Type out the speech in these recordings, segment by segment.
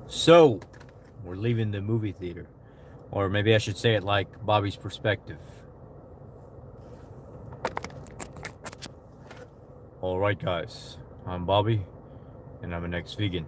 So, we're leaving the movie theater. Or maybe I should say it like Bobby's perspective. Alright, guys. I'm Bobby, and I'm an ex vegan.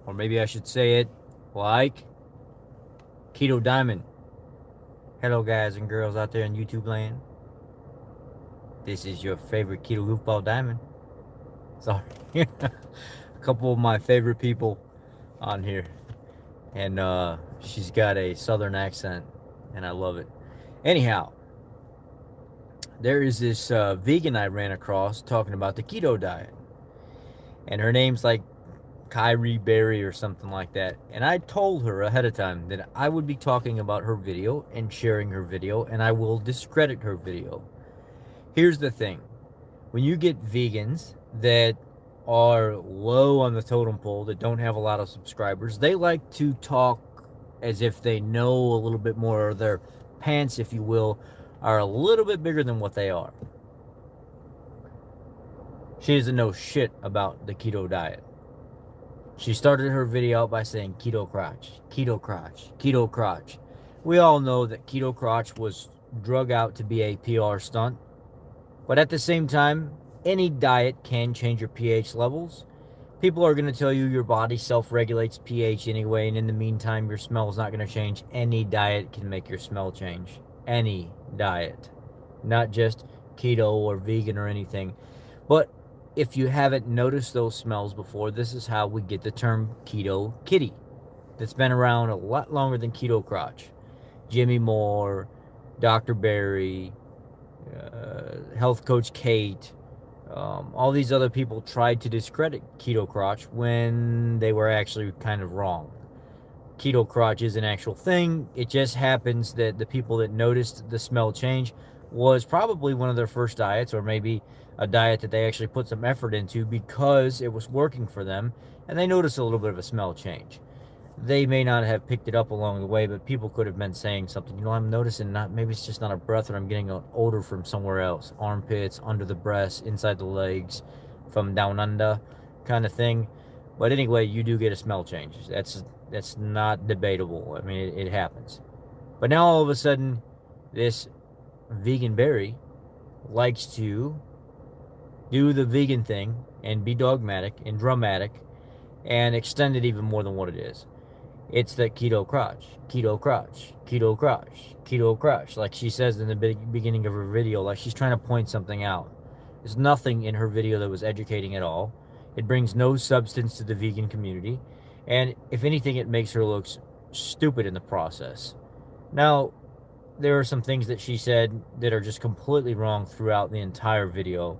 Or maybe I should say it like Keto Diamond. Hello, guys and girls out there in YouTube land. This is your favorite Keto Goofball Diamond. Sorry. A couple of my favorite people on here. And she's got a southern accent, and I love it. Anyhow, there is this vegan I ran across talking about the keto diet, and her name's like Kairee Berry or something like that. And I told her ahead of time that I would be talking about her video and sharing her video, and I will discredit her video. Here's the thing: when you get vegans that are low on the totem pole, that don't have a lot of subscribers, they like to talk as if they know a little bit more, or their pants, if you will, are a little bit bigger than what they are. She doesn't know shit about the keto diet. She started her video out by saying keto crotch, keto crotch, keto crotch. We all know that keto crotch was drug out to be a PR stunt, but at the same time, any diet can change your pH levels. People are going to tell you your body self-regulates pH anyway, and in the meantime, your smell is not going to change. Any diet can make your smell change. Any diet. Not just keto or vegan or anything. But if you haven't noticed those smells before, this is how we get the term keto kitty. That's been around a lot longer than keto crotch. Jimmy Moore, Dr. Barry, health coach Kate, all these other people tried to discredit keto crotch when they were actually kind of wrong. Keto crotch is an actual thing. It just happens that the people that noticed the smell change was probably one of their first diets, or maybe a diet that they actually put some effort into because it was working for them, and they noticed a little bit of a smell change. They may not have picked it up along the way, but people could have been saying something. I'm noticing, not maybe it's just not a breath, or I'm getting an odor from somewhere else. Armpits, under the breasts, inside the legs, from down under, kind of thing. But anyway, you do get a smell change. That's not debatable. I mean, it happens. But now all of a sudden, this vegan berry likes to do the vegan thing and be dogmatic and dramatic and extend it even more than what it is. It's the keto crotch, keto crotch, keto crotch, keto crotch. Like she says in the beginning of her video, like she's trying to point something out. There's nothing in her video that was educating at all. It brings no substance to the vegan community. And if anything, it makes her look stupid in the process. Now, there are some things that she said that are just completely wrong throughout the entire video.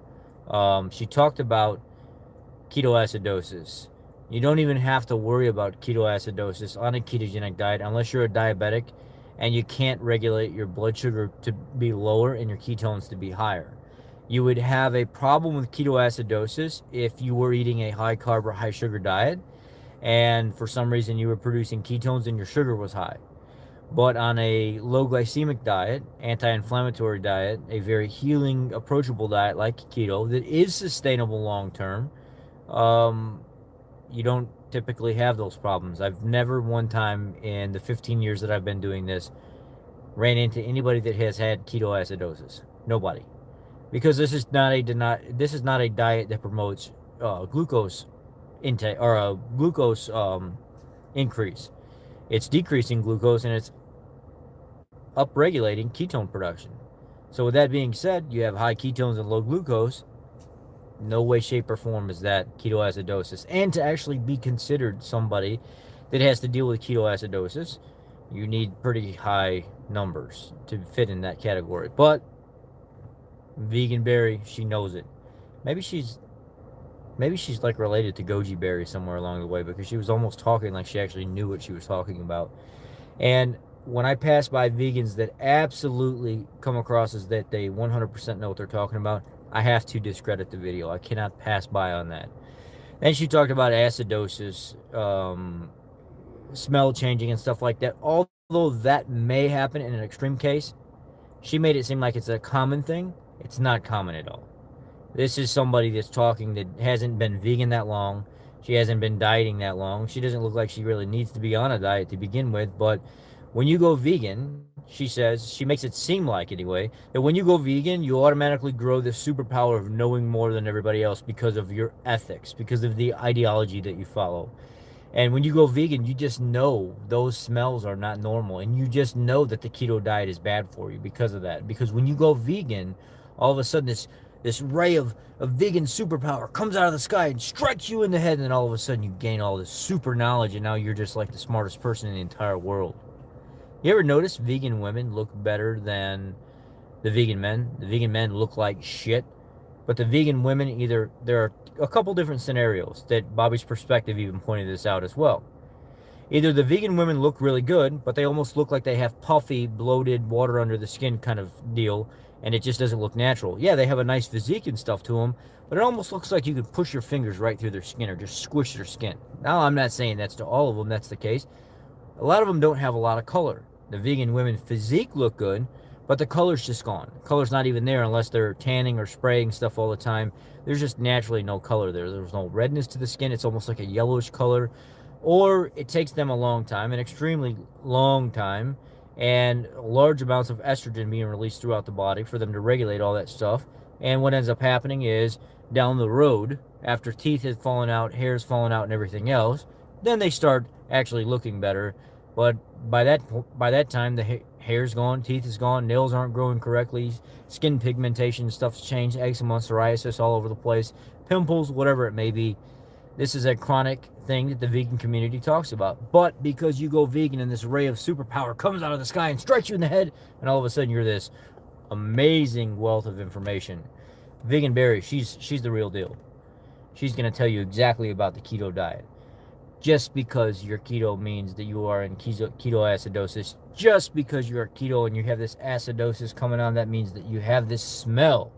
She talked about ketoacidosis. You don't even have to worry about ketoacidosis on a ketogenic diet unless you're a diabetic and you can't regulate your blood sugar to be lower and your ketones to be higher. You would have a problem with ketoacidosis if you were eating a high carb or high sugar diet and for some reason you were producing ketones and your sugar was high. But on a low glycemic diet, anti-inflammatory diet, a very healing, approachable diet like keto that is sustainable long term, um, you don't typically have those problems. I've never one time in the 15 years that I've been doing this ran into anybody that has had ketoacidosis. Nobody, because this is not a diet that promotes glucose intake or a glucose increase. It's decreasing glucose and it's upregulating ketone production. So with that being said, you have high ketones and low glucose. No way, shape, or form is that ketoacidosis. And to actually be considered somebody that has to deal with ketoacidosis, you need pretty high numbers to fit in that category. But vegan berry, she knows it. Maybe she's like related to goji berry somewhere along the way, because she was almost talking like she actually knew what she was talking about. And when I pass by vegans that absolutely come across as that they 100% know what they're talking about, I have to discredit the video. I cannot pass by on that. Then she talked about acidosis, smell changing, and stuff like that. Although that may happen in an extreme case, she made it seem like it's a common thing. It's not common at all. This is somebody that's talking that hasn't been vegan that long. She hasn't been dieting that long. She doesn't look like she really needs to be on a diet to begin with. But when you go vegan, she says, she makes it seem like anyway, that when you go vegan, you automatically grow this superpower of knowing more than everybody else because of your ethics, because of the ideology that you follow. And when you go vegan, you just know those smells are not normal. And you just know that the keto diet is bad for you because of that. Because when you go vegan, all of a sudden this ray of vegan superpower comes out of the sky and strikes you in the head. And then all of a sudden you gain all this super knowledge. And now you're just like the smartest person in the entire world. You ever notice vegan women look better than the vegan men? The vegan men look like shit. But the vegan women, either there are a couple different scenarios that Bobby's perspective even pointed this out as well. Either the vegan women look really good, but they almost look like they have puffy, bloated, water under the skin kind of deal, and it just doesn't look natural. Yeah, they have a nice physique and stuff to them, but it almost looks like you could push your fingers right through their skin or just squish their skin. Now, I'm not saying that's to all of them, that's the case. A lot of them don't have a lot of color. The vegan women physique look good, but the color's just gone. The color's not even there unless they're tanning or spraying stuff all the time. There's just naturally no color there. There's no redness to the skin. It's almost like a yellowish color. Or it takes them a long time, an extremely long time, and large amounts of estrogen being released throughout the body for them to regulate all that stuff. And what ends up happening is down the road, after teeth have fallen out, hair's fallen out, and everything else, then they start actually looking better. But by that time, the hair's gone, teeth is gone, nails aren't growing correctly, skin pigmentation stuff's changed, eczema, psoriasis all over the place, pimples, whatever it may be. This is a chronic thing that the vegan community talks about. But because you go vegan and this ray of superpower comes out of the sky and strikes you in the head, and all of a sudden you're this amazing wealth of information. Vegan Berry, she's the real deal. She's going to tell you exactly about the keto diet. Just because you're keto means that you are in ketoacidosis. Just because you're keto and you have this acidosis coming on, that means that you have this smell.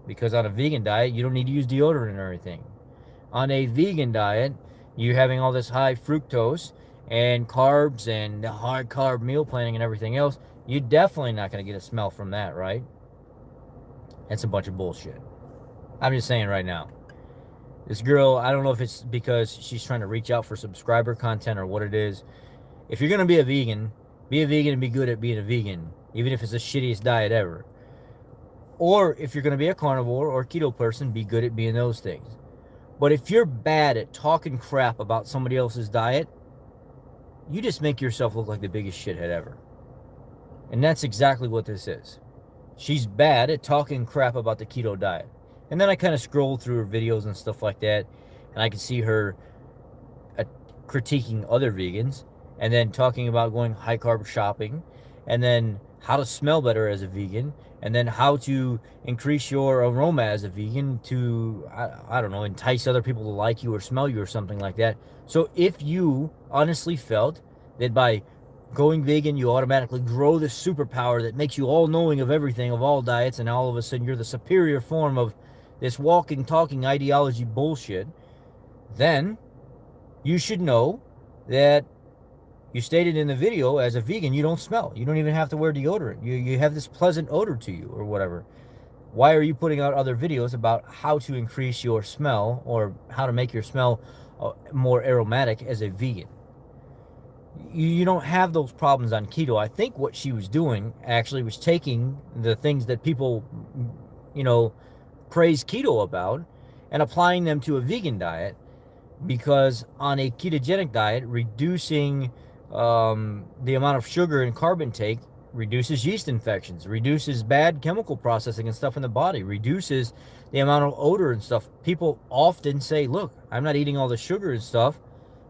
Because on a vegan diet, you don't need to use deodorant or anything. On a vegan diet, you're having all this high fructose and carbs and hard carb meal planning and everything else. You're definitely not going to get a smell from that, right? That's a bunch of bullshit. I'm just saying right now. This girl, I don't know if it's because she's trying to reach out for subscriber content or what it is. If you're going to be a vegan and be good at being a vegan, even if it's the shittiest diet ever. Or if you're going to be a carnivore or keto person, be good at being those things. But if you're bad at talking crap about somebody else's diet, you just make yourself look like the biggest shithead ever. And that's exactly what this is. She's bad at talking crap about the keto diet. And then I kind of scrolled through her videos and stuff like that, and I could see her critiquing other vegans, and then talking about going high carb shopping, and then how to smell better as a vegan, and then how to increase your aroma as a vegan to, I don't know, entice other people to like you or smell you or something like that. So if you honestly felt that by going vegan, you automatically grow this superpower that makes you all knowing of everything, of all diets, and all of a sudden you're the superior form of this walking, talking ideology bullshit, then you should know that you stated in the video, as a vegan, you don't smell. You don't even have to wear deodorant. You have this pleasant odor to you or whatever. Why are you putting out other videos about how to increase your smell or how to make your smell more aromatic as a vegan? You don't have those problems on keto. I think what she was doing actually was taking the things that people, praise keto about and applying them to a vegan diet, because on a ketogenic diet, reducing the amount of sugar and carb intake reduces yeast infections, reduces bad chemical processing and stuff in the body, reduces the amount of odor and stuff. People often say, look, I'm not eating all the sugar and stuff.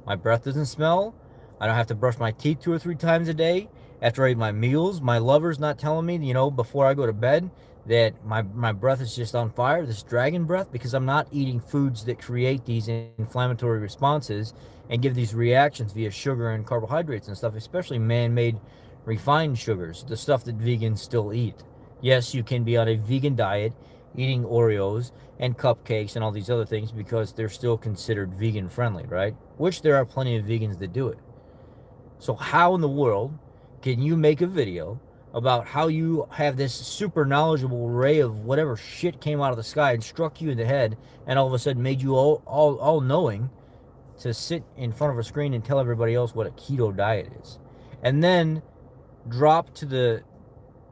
My breath doesn't smell. I don't have to brush my teeth 2 or 3 times a day. After I eat my meals, my lover's not telling me, before I go to bed, that my breath is just on fire, this dragon breath, because I'm not eating foods that create these inflammatory responses and give these reactions via sugar and carbohydrates and stuff, especially man-made refined sugars, the stuff that vegans still eat. Yes, you can be on a vegan diet, eating Oreos and cupcakes and all these other things because they're still considered vegan friendly, right? Which there are plenty of vegans that do it. So how in the world can you make a video about how you have this super knowledgeable ray of whatever shit came out of the sky and struck you in the head, and all of a sudden made you all knowing to sit in front of a screen and tell everybody else what a keto diet is, and then drop to the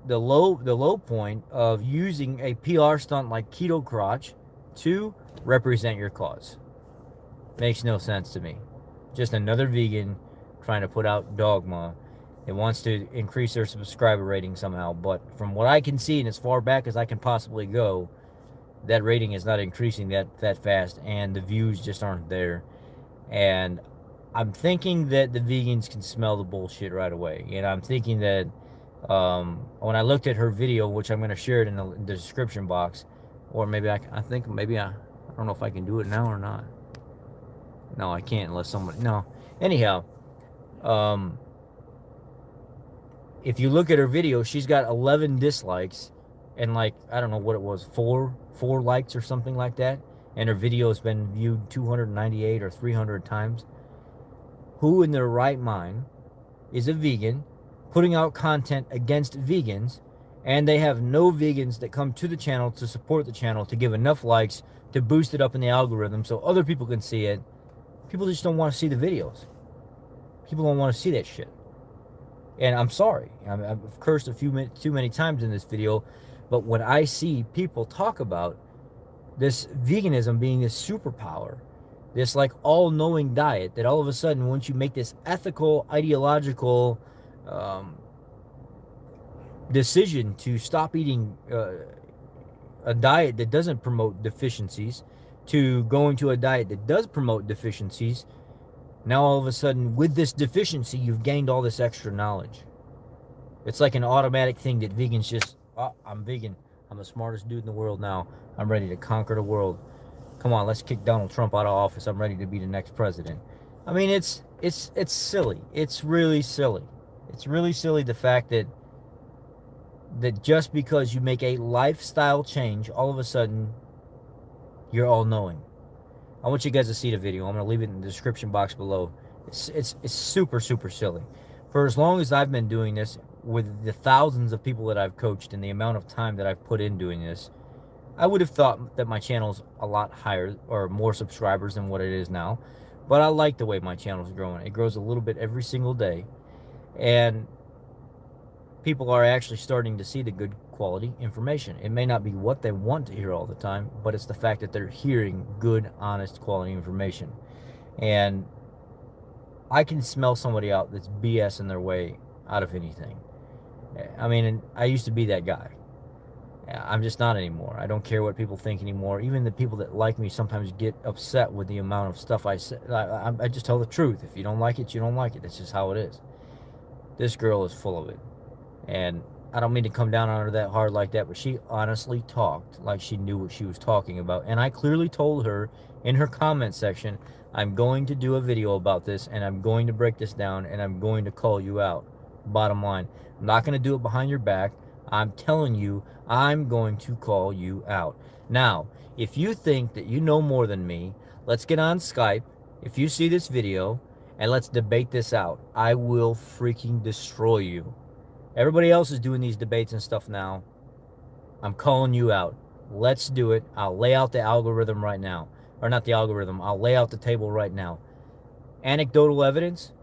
low point of using a PR stunt like Keto Crotch to represent your cause. Makes no sense to me. Just another vegan trying to put out dogma. It wants to increase their subscriber rating somehow, but from what I can see, and as far back as I can possibly go, that rating is not increasing that fast, and the views just aren't there. And I'm thinking that the vegans can smell the bullshit right away. And I'm thinking that when I looked at her video, which I'm going to share it in the description box, or maybe I don't know if I can do it now or not. No, I can't unless somebody, no. Anyhow, if you look at her video, she's got 11 dislikes and like, I don't know what it was, four likes or something like that. And her video has been viewed 298 or 300 times. Who in their right mind is a vegan putting out content against vegans, and they have no vegans that come to the channel to support the channel to give enough likes to boost it up in the algorithm so other people can see it? People just don't want to see the videos. People don't want to see that shit. And I'm sorry. I've cursed too many times in this video, but when I see people talk about this veganism being this superpower, this like all-knowing diet, that all of a sudden once you make this ethical, ideological decision to stop eating a diet that doesn't promote deficiencies to going to a diet that does promote deficiencies, now all of a sudden with this deficiency you've gained all this extra knowledge. It's like an automatic thing that vegans just, oh, I'm vegan, I'm the smartest dude in the world now, I'm ready to conquer the world, come on, let's kick Donald Trump out of office, I'm ready to be the next president. I mean, it's silly. It's really silly. It's really silly, the fact that just because you make a lifestyle change, all of a sudden you're all-knowing. I want you guys to see the video. I'm going to leave it in the description box below. It's super, super silly. For as long as I've been doing this, with the thousands of people that I've coached and the amount of time that I've put in doing this, I would have thought that my channel's a lot higher or more subscribers than what it is now. But I like the way my channel's growing. It grows a little bit every single day. And people are actually starting to see the good quality information. It may not be what they want to hear all the time, but it's the fact that they're hearing good, honest, quality information. And I can smell somebody out that's BSing their way out of anything. I mean, I used to be that guy. I'm just not anymore. I don't care what people think anymore. Even the people that like me sometimes get upset with the amount of stuff I say. I just tell the truth. If you don't like it, you don't like it. That's just how it is. This girl is full of it. And I don't mean to come down on her that hard like that, but she honestly talked like she knew what she was talking about. And I clearly told her in her comment section, I'm going to do a video about this, and I'm going to break this down, and I'm going to call you out. Bottom line, I'm not going to do it behind your back. I'm telling you, I'm going to call you out. Now, if you think that you know more than me, let's get on Skype. If you see this video, and let's debate this out. I will freaking destroy you. Everybody else is doing these debates and stuff now. I'm calling you out. Let's do it. I'll lay out the algorithm right now. Or not the algorithm. I'll lay out the table right now. Anecdotal evidence.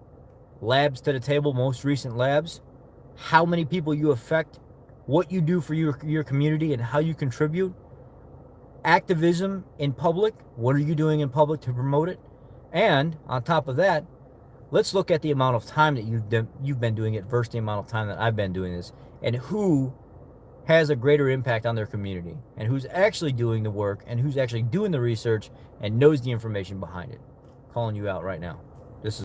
Labs to the table. Most recent labs. How many people you affect. What you do for your community and how you contribute. Activism in public. What are you doing in public to promote it? And on top of that, let's look at the amount of time that you've been doing it versus the amount of time that I've been doing this, and who has a greater impact on their community, and who's actually doing the work, and who's actually doing the research and knows the information behind it. Calling you out right now.